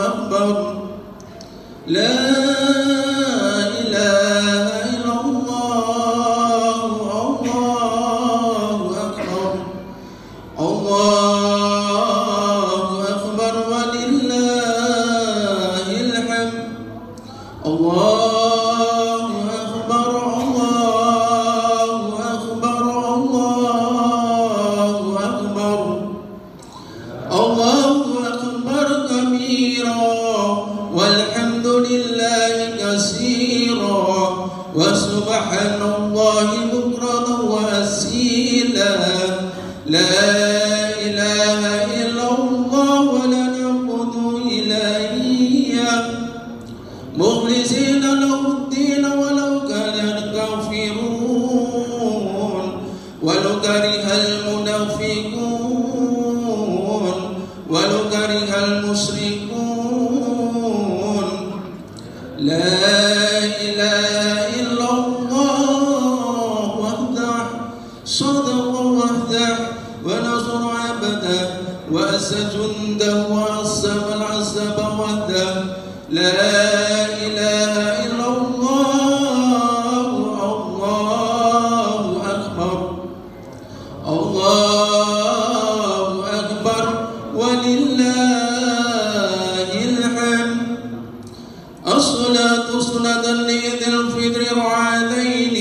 أكبر لا إله إلا الله الله أكبر الله أكبر ولله الحمد الله أكبر الله أكبر الله أكبر الله أكبر كبيرا والحمد لله كثيرا وسبحان الله بكرة وأصيلا لا إله إلا الله ولا نعبد إلا إياه مخلصين له الدين ولو كره الكافرون ولو كره المنافقون ولو كره المشركون لا إله إلا الله وحده صدق وحده ونصر عبده وأسى جنده وعصم العذاب وحده لا إله إلا الله الله أكبر الله أكبر ولله الحمد الصلاة صلاة لعيد الفطر رعاتين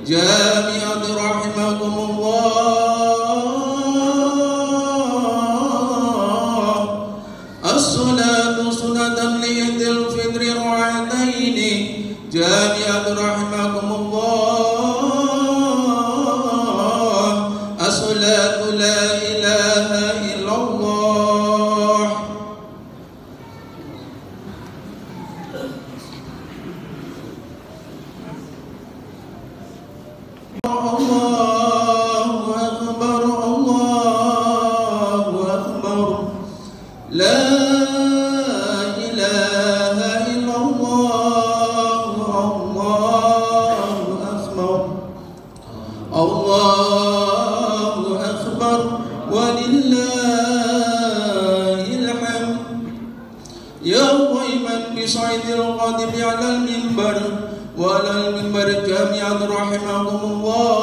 جامعة رحمكم الله الصلاة صلاة لعيد الفطر رعاتين جامعة رحمكم الله الصلاة لا إله إلا الله الله أكبر الله أكبر لا إله إلا الله الله أكبر الله أكبر ولله الحمد يا قائما بصعيد القادم على المنبر وعلى المنبر جامعا رحمكم الله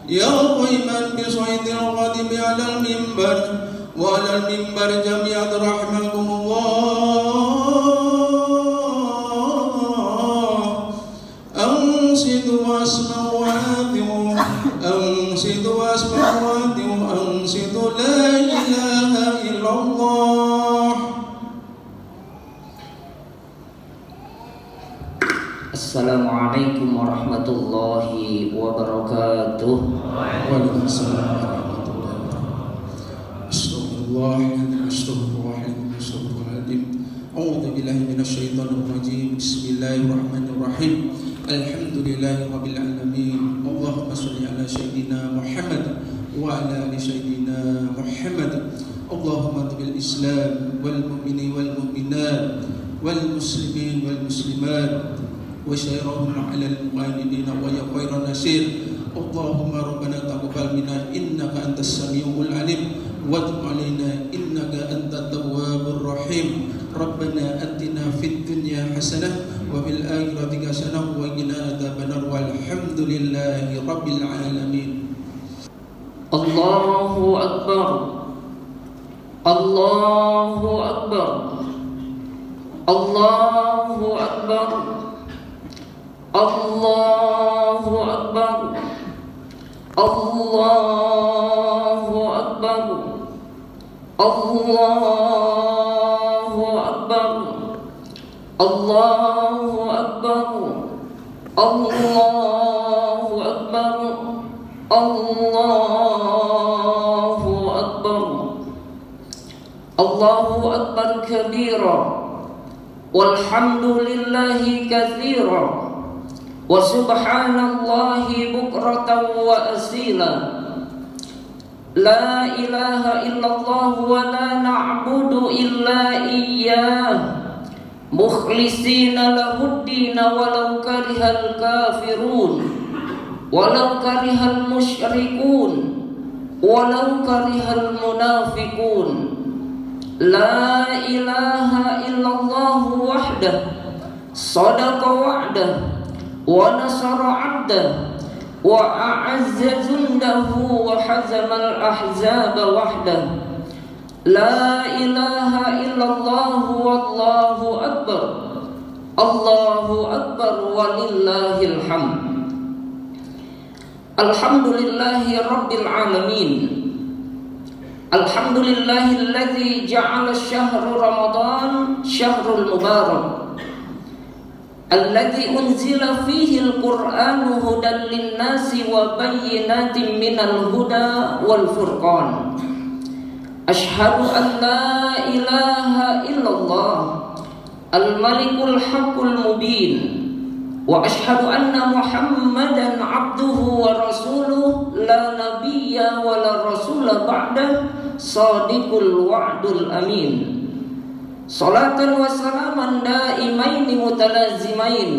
يا قائما بصعيد القادم على المنبر وعلى المنبر جامعا رحمكم الله أنصتوا واسمعوا وآتوا أنصتوا واسمعوا وآتوا أنصتوا لا إله إلا الله. Assalamualaikum warahmatullahi wabarakatuh. Waalaikumsalam warahmatullahi wabarakatuh. Astagfirullahaladzim, astagfirullahaladzim, astagfirullahaladzim. A'udzu billahi minasyaitonir rajim. Bismillahirrahmanirrahim. Alhamdulillahi rabbil alamin. Allahumma shalli ala sayyidina Muhammad wa ala ali sayyidina Muhammad. Allahumma bil Islam wal mu'minin wal mu'minat wal muslimin wal muslimat wa syairahum ala al-mu'minina wa ya khairan nasir. Allahumma rabbana taqabbal minna innaka antas samiul alim wa tub alaina innaka antat tawwabur rahim. Rabbana atina fid dunya hasanah wa fil akhirati hasanah wa qina adzabannar walhamdulillahi rabbil alamin. Allahu akbar. Allahu akbar. Allahu akbar. Allahu akbar. Allahu akbar. Allahu akbar. Allahu akbar. Allahu akbar. Allahu akbar. Allahu akbar kabira walhamdulillahi katsira wa subhanallahi bukratan wa asila. La ilaha illallah wa la na'budu illa iyyah mukhlisina lahuddin walau karihal kafirun walau karihal musyrikun. walau karihal munafiqun. La ilaha illallah wahdah, sadaqa wa'dah, wa nasara 'abdah, wa a'azza jundahu, wa hazamal ahzaba wahdah. La ilaha illallah wallahu akbar, Allahu akbar walillahil hamd. Alhamdulillahi rabbil alamin. Alhamdulillahilladzi ja'ala syahru Ramadan syahrul mubarak, alladzi unzila fihi al-Qur'anu hudan lin-nasi wa bayyinatin minal huda wal furqan. Asyhadu an la ilaha illallah al-malikul haqqul mubin, wa asyhadu anna Muhammadan abduhu wa rasuluh la nabiyya wa la rasula ba'dah sadiqul wa'dul amin. Salatan wa salaman daimaini mutalazimain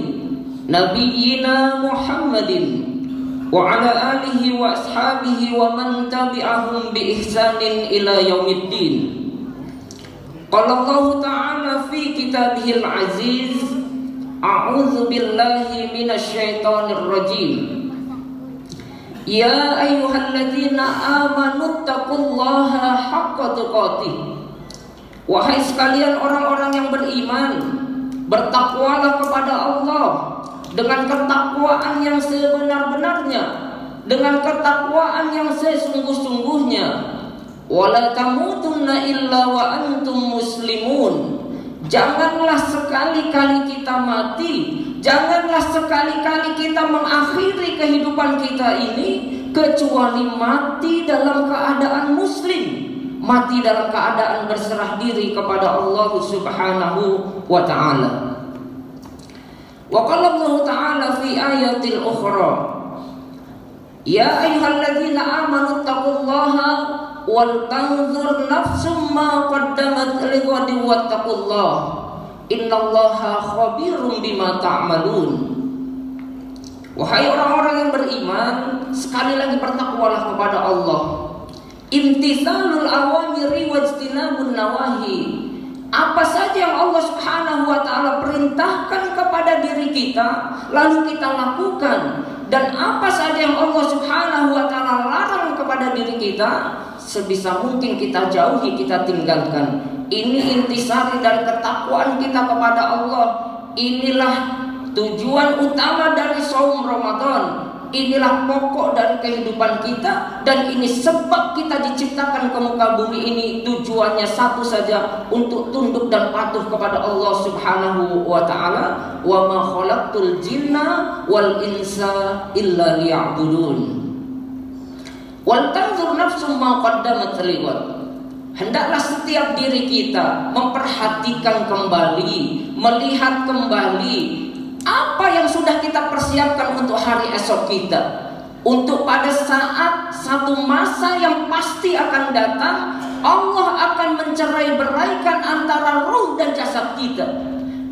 nabiyyina Muhammadin wa ala alihi wa ashabihi wa man tabi'ahum bi ihsanin ila yaumiddin. Qala Allah ta'ala fi kitabihil aziz, a'udzu billahi minasy syaithanir rajim. Ya ayyuhalladzina amanu taqullaha haqqa tuqatih. Wahai sekalian orang-orang yang beriman, bertakwalah kepada Allah dengan ketakwaan yang sebenar-benarnya, dengan ketakwaan yang sesungguh-sungguhnya. Wala tamutunna illa wa antum muslimun. Janganlah sekali-kali kita mati, janganlah sekali-kali kita mengakhiri kehidupan kita ini kecuali mati dalam keadaan muslim, mati dalam keadaan berserah diri kepada Allah Subhanahu wa ta'ala. Wa qala Allah ta'ala fi ayatil ukhra, ya ayyuhalladzina amanu taqullaha wal tanzur nafsum ma qaddamat lighadin wattaqullah innallaha khabirum bima ta'malun. Wahai orang-orang yang beriman, sekali lagi bertakwalah kepada Allah. Imtithalul awamiri wajtinabun nawahi. Apa saja yang Allah Subhanahu wa ta'ala perintahkan kepada diri kita lalu kita lakukan, dan apa saja yang Allah Subhanahu wa ta'ala larang kepada diri kita sebisa mungkin kita jauhi, kita tinggalkan. Ini intisari dari ketakwaan kita kepada Allah. Inilah tujuan utama dari saum Ramadan. Inilah pokok dari kehidupan kita, dan ini sebab kita diciptakan ke muka bumi ini. Tujuannya satu saja, untuk tunduk dan patuh kepada Allah Subhanahu wa ta'ala. Wa ma khalaqtul jinna wal insa illa liya'budun. Wal tanzur nafsum ma qaddamat lighad. Hendaklah setiap diri kita memperhatikan kembali, melihat kembali apa yang sudah kita persiapkan untuk hari esok kita, untuk pada saat satu masa yang pasti akan datang, Allah akan mencerai-beraikan antara ruh dan jasad kita.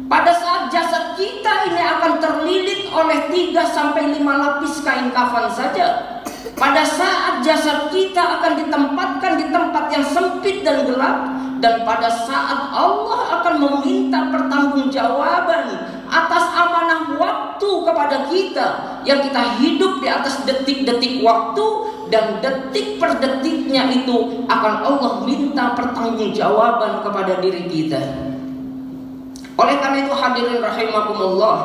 Pada saat jasad kita ini akan terlilit oleh 3-5 lapis kain kafan saja. Pada saat jasad kita akan ditempatkan di tempat yang sempit dan gelap, dan pada saat Allah akan meminta pertanggungjawaban atas amanah waktu kepada kita, yang kita hidup di atas detik-detik waktu, dan detik per detiknya itu akan Allah minta pertanggungjawaban kepada diri kita. Oleh karena itu hadirin rahimakumullah,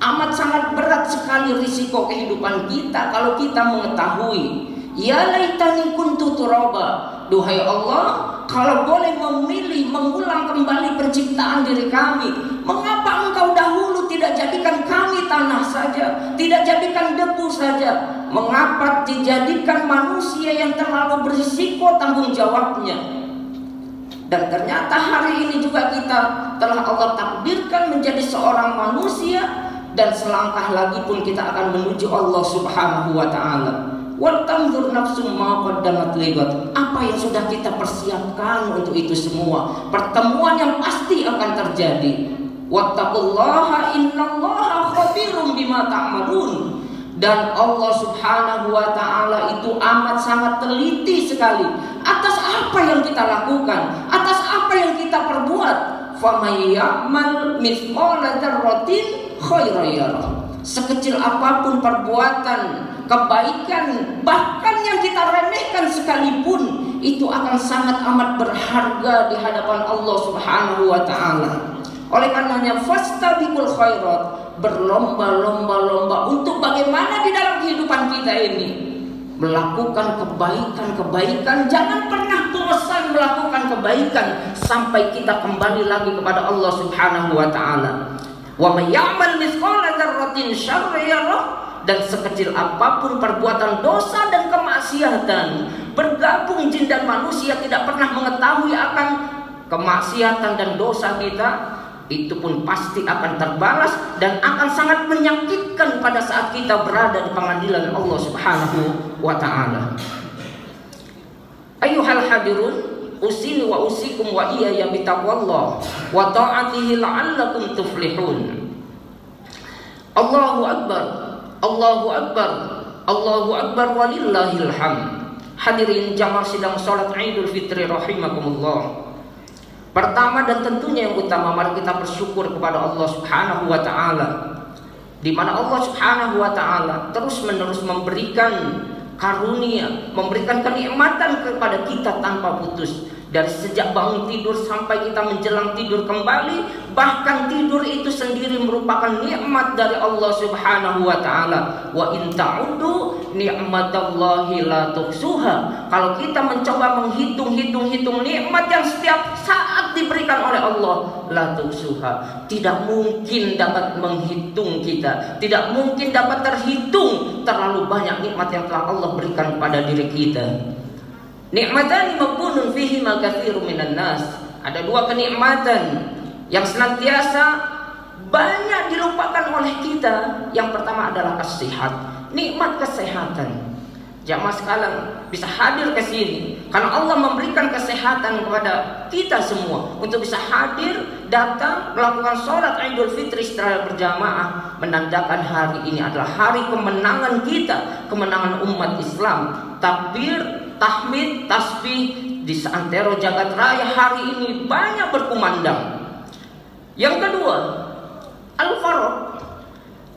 amat sangat berat sekali risiko kehidupan kita kalau kita mengetahui, ya laitani kuntu turaba, duhai Allah, kalau boleh memilih mengulang kembali penciptaan diri kami, mengapa engkau dahulu tidak jadikan kami tanah saja, tidak jadikan debu saja? Mengapa dijadikan manusia yang terlalu berisiko tanggung jawabnya? Dan ternyata hari ini juga kita telah Allah takdirkan menjadi seorang manusia, dan selangkah lagi pun kita akan menuju Allah Subhanahu wa ta'ala. Wal tanzur nafsum ma qaddamat lighad. Apa yang sudah kita persiapkan untuk itu semua? Pertemuan yang pasti akan terjadi. Wattaqullaha innallaha khabirum bima ta'malun. Dan Allah Subhanahu wa ta'ala itu amat sangat teliti sekali atas apa yang kita lakukan, atas apa yang kita perbuat. Faman ya'mal mithqala dzarratin khairan yarah. Sekecil apapun perbuatan kebaikan, bahkan yang kita remehkan sekalipun, itu akan sangat amat berharga di hadapan Allah Subhanahu wa ta'ala. Oleh karenanya fastabiqul khairat, berlomba-lomba untuk bagaimana di dalam kehidupan kita ini melakukan kebaikan-kebaikan. Jangan pernah bosan melakukan kebaikan sampai kita kembali lagi kepada Allah Subhanahu wa ta'ala. Wa may ya'mal mithqala dzarratin syarran yarah. Dan sekecil apapun perbuatan dosa dan kemaksiatan, bergabung jin dan manusia tidak pernah mengetahui akan kemaksiatan dan dosa kita, itu pun pasti akan terbalas dan akan sangat menyakitkan pada saat kita berada di pengadilan Allah Subhanahu wa ta'ala. Ayyuhal hadirun, usini wa usikum wa iyaya bitaqwallah wa ta'atihi la'allakum tuflihun. Allahu akbar, Allahu akbar, Allahu akbar walillahil hamd. Hadirin jamaah sidang salat Idul Fitri rahimakumullah. Pertama dan tentunya yang utama, mari kita bersyukur kepada Allah Subhanahu wa ta'ala, di mana Allah Subhanahu wa ta'ala terus-menerus memberikan karunia, memberikan kenikmatan kepada kita tanpa putus. Dari sejak bangun tidur sampai kita menjelang tidur kembali, bahkan tidur itu sendiri merupakan nikmat dari Allah Subhanahu wa ta'ala. Wa in ta'uddu ni'matallahi la tuhsuha. Kalau kita mencoba menghitung nikmat yang setiap saat diberikan oleh Allah, la tuhsuha, tidak mungkin dapat menghitung kita, tidak mungkin dapat terhitung terlalu banyak nikmat yang telah Allah berikan kepada diri kita. Nikmatan maqbulun fihi ma katsirun minan nas. Ada dua kenikmatan yang senantiasa banyak dilupakan oleh kita. Yang pertama adalah kesehatan, nikmat kesehatan. Jamaah sekalian bisa hadir ke sini karena Allah memberikan kesehatan kepada kita semua untuk bisa hadir, datang, melakukan sholat Idul Fitri secara berjamaah, menandakan hari ini adalah hari kemenangan kita, kemenangan umat Islam. Takbir, tahmid, tasbih di seantero jagat raya hari ini banyak berkumandang. Yang kedua, al-farad,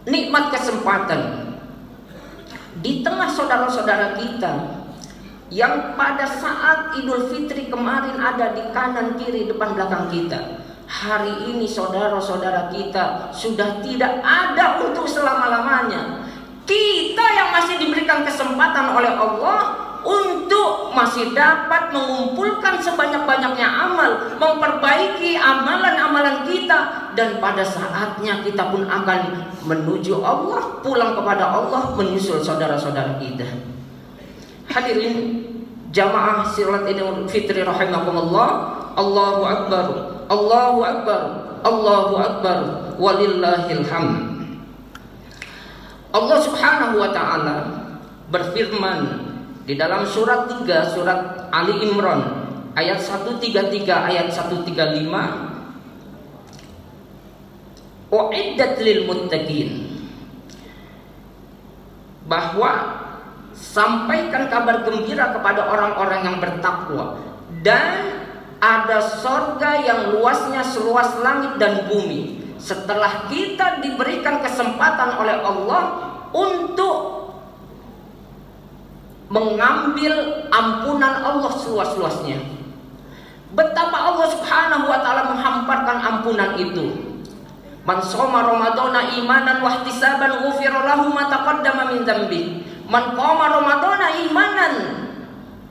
nikmat kesempatan. Di tengah saudara-saudara kita yang pada saat Idul Fitri kemarin ada di kanan kiri depan belakang kita, hari ini saudara-saudara kita sudah tidak ada untuk selama-lamanya. Kita yang masih diberikan kesempatan oleh Allah untuk masih dapat mengumpulkan sebanyak-banyaknya amal, memperbaiki amalan-amalan kita, dan pada saatnya kita pun akan menuju Allah, pulang kepada Allah, menyusul saudara-saudara kita. Hadirin jamaah salat Idul Fitri rahimakumullah, Allahu akbar, Allahu akbar, Allahu akbar, walillahil hamd. Allah Subhanahu wa ta'ala berfirman di dalam surat 3, surat Ali Imran ayat 133 ayat 135, uiddat lil muttaqin, bahwa sampaikan kabar gembira kepada orang-orang yang bertakwa, dan ada surga yang luasnya seluas langit dan bumi. Setelah kita diberikan kesempatan oleh Allah untuk mengambil ampunan Allah seluas-luasnya, betapa Allah Subhanahu wa ta'ala menghamparkan ampunan itu. Man shoma ramadhana imanan wa ihtisaban ghufira lahu ma taqaddama min dzambi. Man qama ramadhana imanan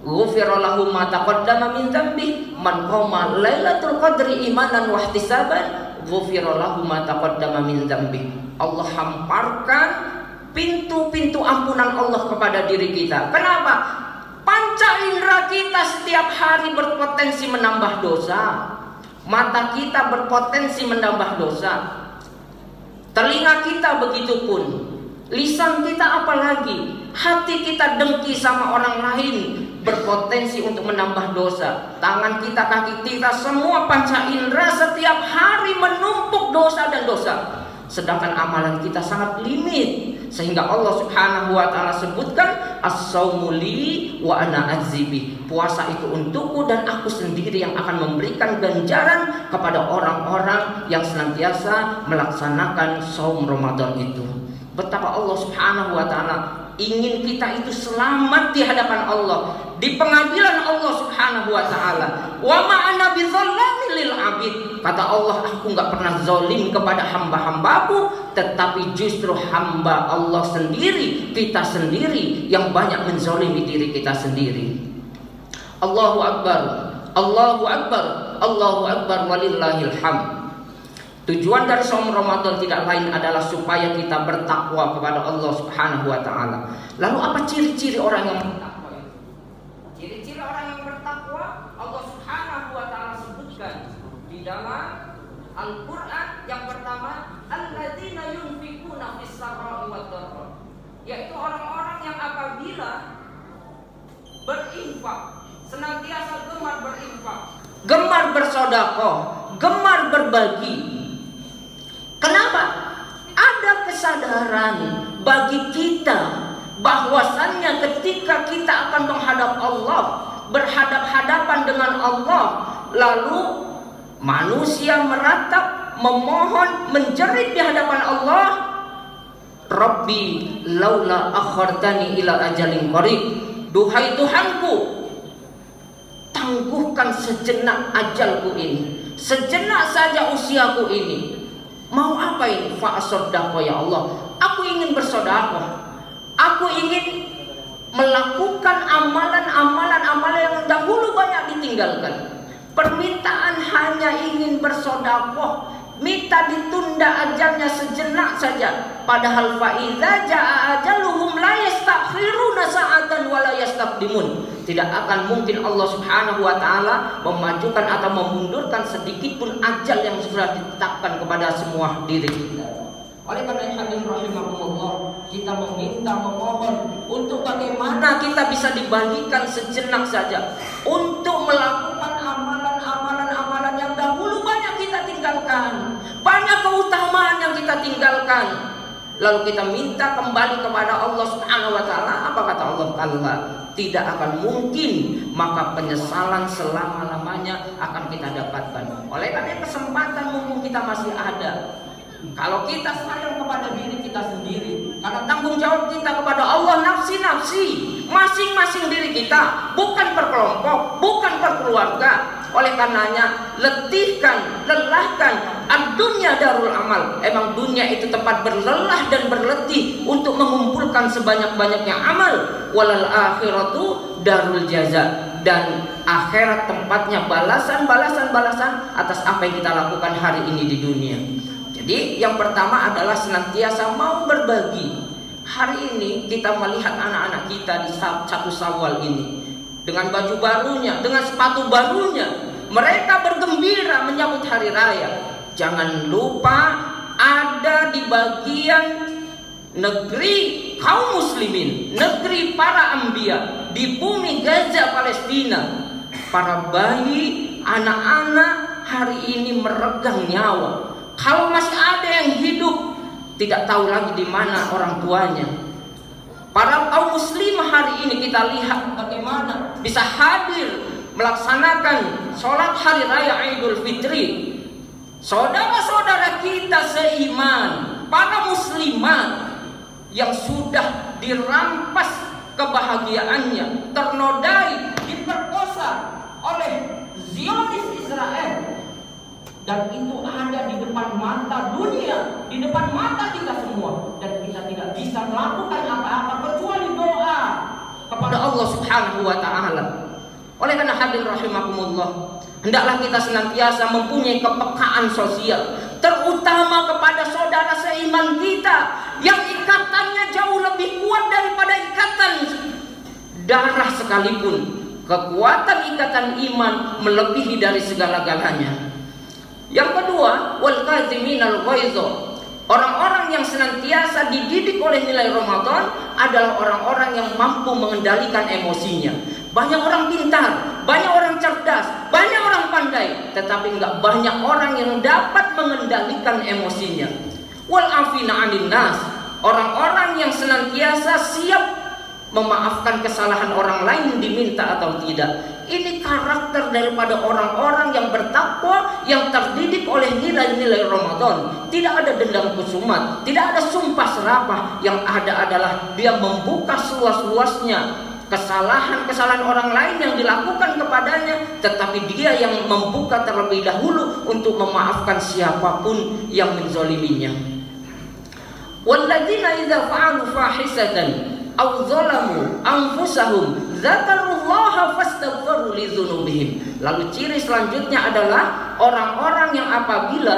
ghufira lahu ma taqaddama min dzambi. Man qama lailatul qadri imanan wa ihtisaban ghufira lahu ma taqaddama min dzambi. Allah hamparkan pintu-pintu ampunan Allah kepada diri kita. Kenapa? Panca indera kita setiap hari berpotensi menambah dosa. Mata kita berpotensi menambah dosa. Telinga kita begitu pun. Lisan kita apalagi. Hati kita dengki sama orang lain, berpotensi untuk menambah dosa. Tangan kita, kaki kita, semua panca indera setiap hari menumpuk dosa dan dosa. sedangkan amalan kita sangat limit, sehingga Allah Subhanahu wa taala sebutkan as-saumu li wa ana azibi. Puasa itu untukku dan aku sendiri yang akan memberikan ganjaran kepada orang-orang yang senantiasa melaksanakan saum Ramadan itu. Betapa Allah Subhanahu wa taala ingin kita itu selamat di hadapan Allah, di pengadilan Allah Subhanahu wa taala. Wa ma ana bidzallamil lil abid. Kata Allah, aku enggak pernah zalim kepada hamba-hambaku, tetapi justru hamba Allah sendiri, kita sendiri yang banyak menzalimi diri kita sendiri. Allahu akbar. Allahu akbar. Allahu akbar walillahil hamd. Tujuan dari saum Ramadan tidak lain adalah supaya kita bertakwa kepada Allah Subhanahu wa taala. Lalu apa ciri-ciri orang yang bertakwa itu? Ciri-ciri orang yang bertakwa Allah Subhanahu wa taala sebutkan di dalam Al-Qur'an. Yang pertama, alladzina yunfikuna fis sarra'i wad dharra, yaitu orang-orang yang apabila berinfak senantiasa gemar berinfak, gemar bersedekah, gemar berbagi. Kenapa? Ada kesadaran bagi kita bahwasannya ketika kita akan menghadap Allah, berhadap-hadapan dengan Allah, lalu manusia meratap, memohon, menjerit di hadapan Allah, Rabbi laula akhartani ila ajalin qarib. Duhai Tuhanku, tangguhkan sejenak ajalku ini, sejenak saja usiaku ini. Mau apa ini? Fa'asaddaqa ya Allah. Aku ingin bersedekah. Aku ingin melakukan amalan yang dahulu banyak ditinggalkan. Permintaan hanya ingin bersedekah, minta ditunda ajalnya sejenak saja. Padahal fa'idza jaa ajaluhum la yastakhiruna sa'atan wa la yastaqdimun. Tidak akan mungkin Allah Subhanahu wa taala memajukan atau memundurkan sedikit pun ajal yang sudah ditetapkan kepada semua diri kita. Oleh karena hadirin rahimakumullah, kita meminta, memohon untuk bagaimana kita bisa dibagikan sejenak saja untuk melakukan amalan yang dahulu banyak kita tinggalkan, banyak keutamaan yang kita tinggalkan. Lalu kita minta kembali kepada Allah Subhanahu wa taala. Apa kata Allah? Kalla, tidak akan mungkin, maka penyesalan selama-lamanya akan kita dapatkan. Oleh karena kesempatan mumpung kita masih ada, kalau kita sayang kepada diri kita sendiri, karena tanggung jawab kita kepada Allah, nafsi-nafsi masing-masing diri kita, bukan per kelompok, bukan per keluarga. Oleh karenanya letihkan, lelahkan ad-dunya darul amal. Emang dunia itu tempat berlelah dan berletih untuk mengumpulkan sebanyak-banyaknya amal. Walal akhiratu darul jaza, dan akhirat tempatnya balasan atas apa yang kita lakukan hari ini di dunia. Jadi yang pertama adalah senantiasa mau berbagi. Hari ini kita melihat anak-anak kita di 1 Syawal ini dengan baju barunya, dengan sepatu barunya, mereka bergembira menyambut hari raya. Jangan lupa ada di bagian negeri kaum muslimin, negeri para anbiya, di bumi Gaza Palestina, para bayi, anak-anak hari ini meregang nyawa. Kalau masih ada yang hidup, tidak tahu lagi di mana orang tuanya. Para kaum muslimah hari ini kita lihat bagaimana bisa hadir melaksanakan sholat hari raya Idul Fitri. Saudara-saudara kita seiman, para muslimat yang sudah dirampas kebahagiaannya, ternodai, diperkosa oleh Zionis Israel. Dan itu ada di depan mata dunia, di depan mata kita semua, dan kita tidak bisa melakukan apa-apa kecuali doa kepada Allah Subhanahu wa taala. Oleh karena hadirin rahimakumullah, hendaklah kita senantiasa mempunyai kepekaan sosial, terutama kepada saudara seiman kita yang ikatannya jauh lebih kuat daripada ikatan darah sekalipun. Kekuatan ikatan iman melebihi dari segala-galanya. Yang kedua, wal kadziminal ghaidha. Orang-orang yang senantiasa dididik oleh nilai Ramadan adalah orang-orang yang mampu mengendalikan emosinya. Banyak orang pintar, banyak orang cerdas, banyak orang pandai, tetapi enggak banyak orang yang dapat mengendalikan emosinya. Wal afina 'anil nas, orang-orang yang senantiasa siap memaafkan kesalahan orang lain diminta atau tidak. Ini karakter daripada orang-orang yang bertakwa, yang terdidik oleh nilai-nilai Ramadan. Tidak ada dendam khusumat, tidak ada sumpah serapah. Yang ada adalah dia membuka seluas-luasnya kesalahan-kesalahan orang lain yang dilakukan kepadanya, tetapi dia yang membuka terlebih dahulu untuk memaafkan siapapun yang menzaliminya. Walladzina idza fa'alu fahisatan aw zalamu anfusahum dzakarullaha fastaghfiru lidzunubihim. Lalu ciri selanjutnya adalah orang-orang yang apabila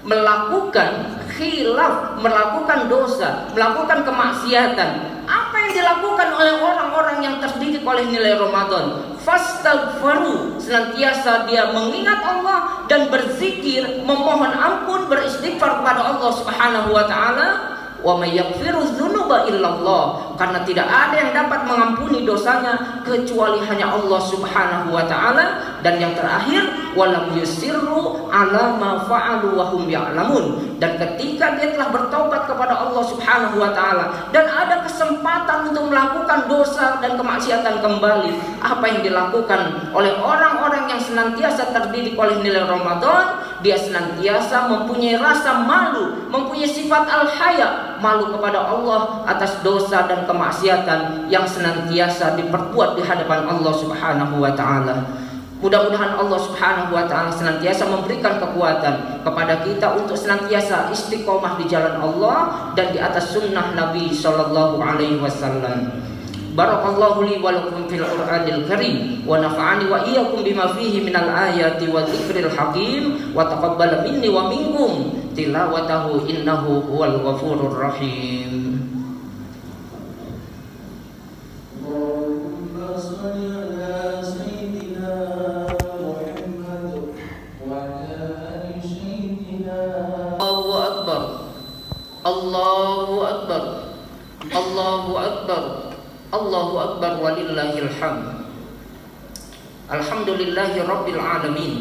melakukan khilaf, melakukan dosa, melakukan kemaksiatan, apa yang dilakukan oleh orang-orang yang terdidik oleh nilai Ramadan? Fastaghfiru, senantiasa dia mengingat Allah dan berzikir, memohon ampun, beristighfar kepada Allah Subhanahu wa taala. Wa may yaghfiru dzunuba illallah, karena tidak ada yang dapat mengampuni dosanya kecuali hanya Allah Subhanahu wa taala. Dan yang terakhir, walam yusirru ala ma fa'alu wa hum ya'lamun, dan ketika dia telah bertobat kepada Allah Subhanahu wa taala dan ada kesempatan untuk melakukan dosa dan kemaksiatan kembali, apa yang dilakukan oleh orang-orang yang senantiasa terdidik oleh nilai Ramadan? Dia senantiasa mempunyai rasa malu, mempunyai sifat al-haya, malu kepada Allah atas dosa dan kemaksiatan yang senantiasa diperbuat di hadapan Allah Subhanahu wa taala. Mudah-mudahan Allah Subhanahu wa taala senantiasa memberikan kekuatan kepada kita untuk senantiasa istiqomah di jalan Allah dan di atas sunnah Nabi sallallahu alaihi wasallam. Barakallahu li wa lakum fil Qur'anil Karim wa nafa'ani wa iyyakum bima fihi minal ayati wa dzikril hakim wa taqabbal minni wa minkum tilawatahu innahu huwal ghafurur rahim. Allahumma shalli ala sayyidina Muhammad wa ala ali sayyidina. Allahu akbar, Allahu akbar, Allahu akbar, Allahu akbar walillahil hamd. Alhamdulillahi rabbil alamin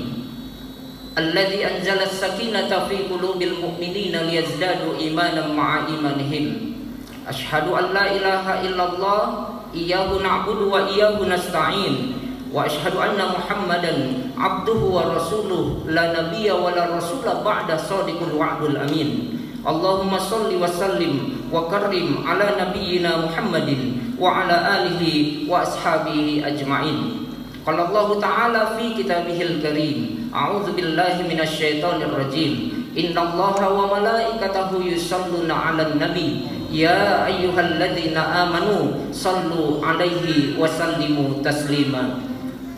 alladzi anzala as-sakinata fi qulubil mu'minina liyazdadu imanan ma'a imanihim. Asyhadu an la ilaha illallah iyyahu na'budu wa iyyahu nasta'in wa asyhadu anna Muhammadan abduhu wa rasuluh la nabiyya wa la rasula ba'da shadiqul wa'dul amin. Allahumma shalli wa sallim wa karrim ala nabiyyina Muhammadin wa ala alihi wa ashabihi ajma'in. Qala Allah ta'ala fi kitabihil karim, a'udzu billahi minasy syaithanir rajim. Innallaha wa malaikatahu yusholluna 'alan nabi ya ayyuhalladzina amanu shallu 'alaihi wa sallimu taslima.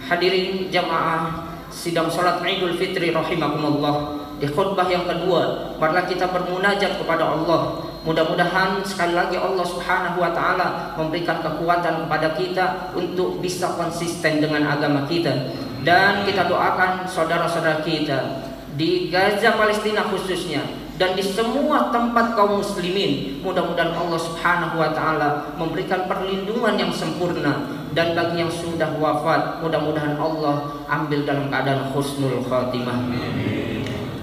Hadirin jamaah sidang salat Idul Fitri rahimakumullah. Di khutbah yang kedua, marilah kita bermunajat kepada Allah. Mudah-mudahan sekali lagi Allah Subhanahu wa taala memberikan kekuatan kepada kita untuk bisa konsisten dengan agama kita. Dan kita doakan saudara-saudara kita di Gaza Palestina khususnya dan di semua tempat kaum muslimin, mudah-mudahan Allah Subhanahu wa taala memberikan perlindungan yang sempurna. Dan bagi yang sudah wafat, mudah-mudahan Allah ambil dalam keadaan husnul khatimah.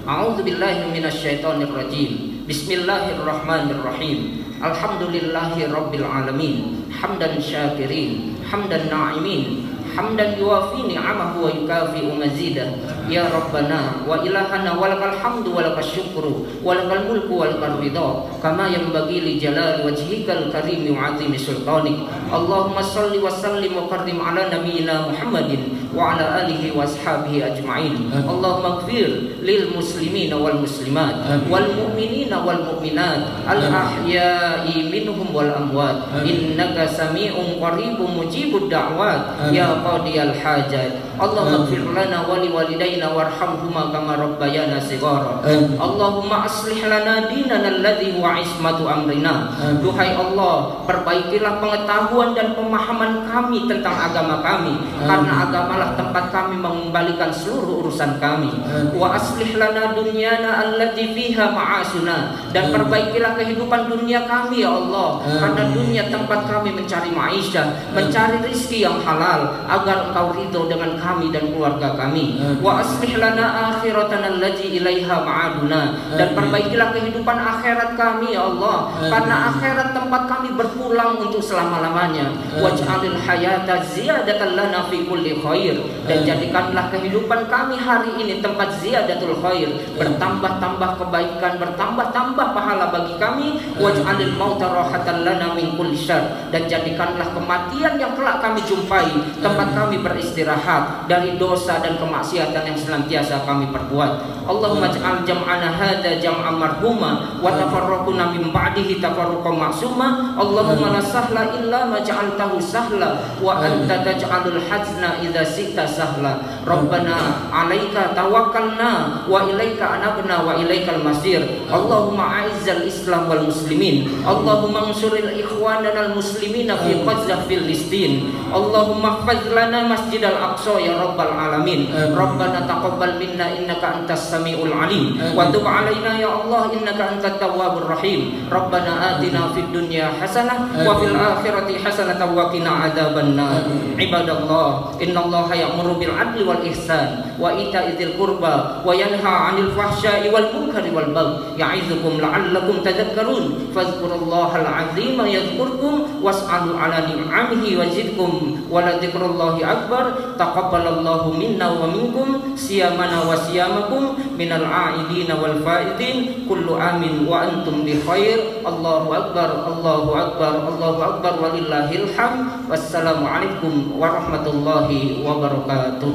A'udzu billahi minasyaitonir rajim. Bismillahirrahmanirrahim. Alhamdulillahi rabbil alamin. Hamdan syakirin, hamdan na'imin, hamdan yuwafi ni'amahu wa yukafi'u mazidah. Ya Rabbana wa ilahana walakal hamdu walakal syukru walakal mulku walakal ridha kama yanbaghi li jalali wajhikal karimi wa 'azimi sultanik. Allahumma shalli wa sallim wa karrim ala nabiyyina Muhammadin wa ala alihi wa ashabihi ajma'in. Allahumma ighfir lil muslimina wal muslimat wal mu'minina wal mu'minat al ahya'i minhum wal amwat innaka sami'un qaribun mujibud da'wat ya qadiyal hajat. Allahumma ighfir lana wa li walidayna warhamhuma kama rabbayana shighara. Allahumma aslih lana dinana alladhi huwa ismatu amrina. Duhai Allah, perbaikilah pengetahuan dan pemahaman kami tentang agama kami, karena agamalah jadikanlah tempat kami mengembalikan seluruh urusan kami. Wa aslih lana dunyana allati fiha ma'asuna, dan perbaikilah kehidupan dunia kami ya Allah, karena dunia tempat kami mencari maisha, mencari rizki yang halal, agar Engkau ridho dengan kami dan keluarga kami. Wa aslih lana akhiratana allati ilaiha ma'aduna, dan perbaikilah kehidupan akhirat kami ya Allah, karena akhirat tempat kami berpulang untuk selama-lamanya. Waj'alil hayata ziyadatan lana fi kulli khair, dan jadikanlah kehidupan kami hari ini tempat ziyadatul khair, bertambah-tambah kebaikan, bertambah-tambah pahala bagi kami. Waj'alil mauta rahatan lana min kulli syarr, dan jadikanlah kematian yang kelak kami jumpai tempat kami beristirahat dari dosa dan kemaksiatan yang senantiasa kami perbuat. Allahumma ij'al jam'ana hadza jam'an marhuma wa tafarraquna min ba'dihi tafarruqan ma'suma. Allahumma la sahla illa ma ja'altahu sahla wa anta taj'alul hazna idza syi'ta sahla. Rabbana 'alaika tawakkalna wa ilaika anabna wa ilaikal masir. Allahumma a'izzal islam wal muslimin. Allahumma ansuril ikhwanana al muslimina fi Gaza Filistin. Allahumma ihfaz lana masjidal aqsa ya rabbal alamin. Rabbana taqabbal minna innaka antas samiul alim wa tub alaina ya Allah innaka antat tawwabur rahim. Rabbana atina fid dunya hasanah wa fil akhirati hasanah wa qina adzabannar. Ibadallah, innallaha ya'muru bil adli wal ihsan wa ita'idzil qurba wa yanha 'anil fahsya'i wal munkari wal baghi ya'izukum la'allakum tadhakkarun. Fadhkurullahal 'azima yadhkurkum was'alu 'ala ni'amihi wazidkum wa la dzikrullahi akbar. Taqabbalallahu minna wa minkum siyamana wa siyamakum minal 'aidina wal faidin. Kullu amin wa antum bi khair. Allahu akbar, Allahu akbar, Allahu akbar, walillahil hamd. Wassalamualaikum warahmatullahi wabarakatuh.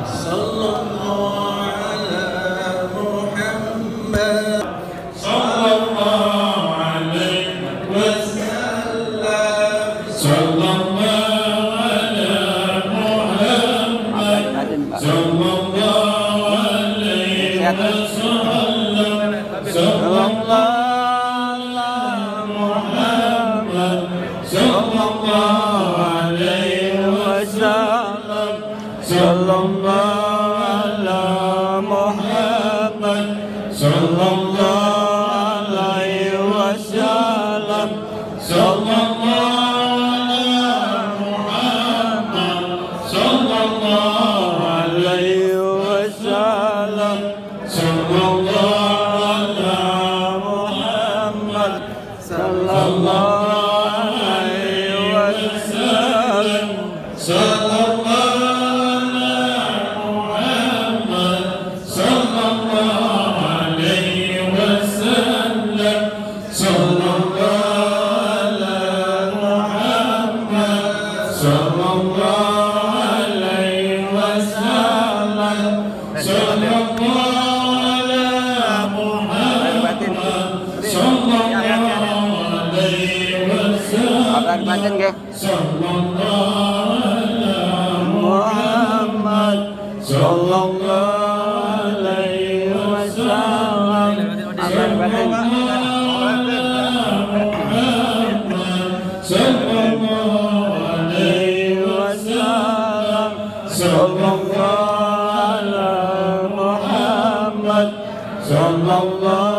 Sallallahu ala Muhammad, sallallahu alaihi wasallam, sallallahu ala Muhammad, sallallahu alaihi wasallam, sallallahu ala Muhammad, sallallahu alaihi wasallam, sallallahu ala Muhammad, sallallahu alaihi wasallam, sallallahu ala Muhammad, sallallahu alaihi wasallam, sallallahu ala Muhammad, sallallahu alaihi wasallam, sallallahu Batin ke Muhammad sallallahu alaihi wasallam. Batin sallallahu alaihi wasallam, sallallahu ala Muhammad, sallallahu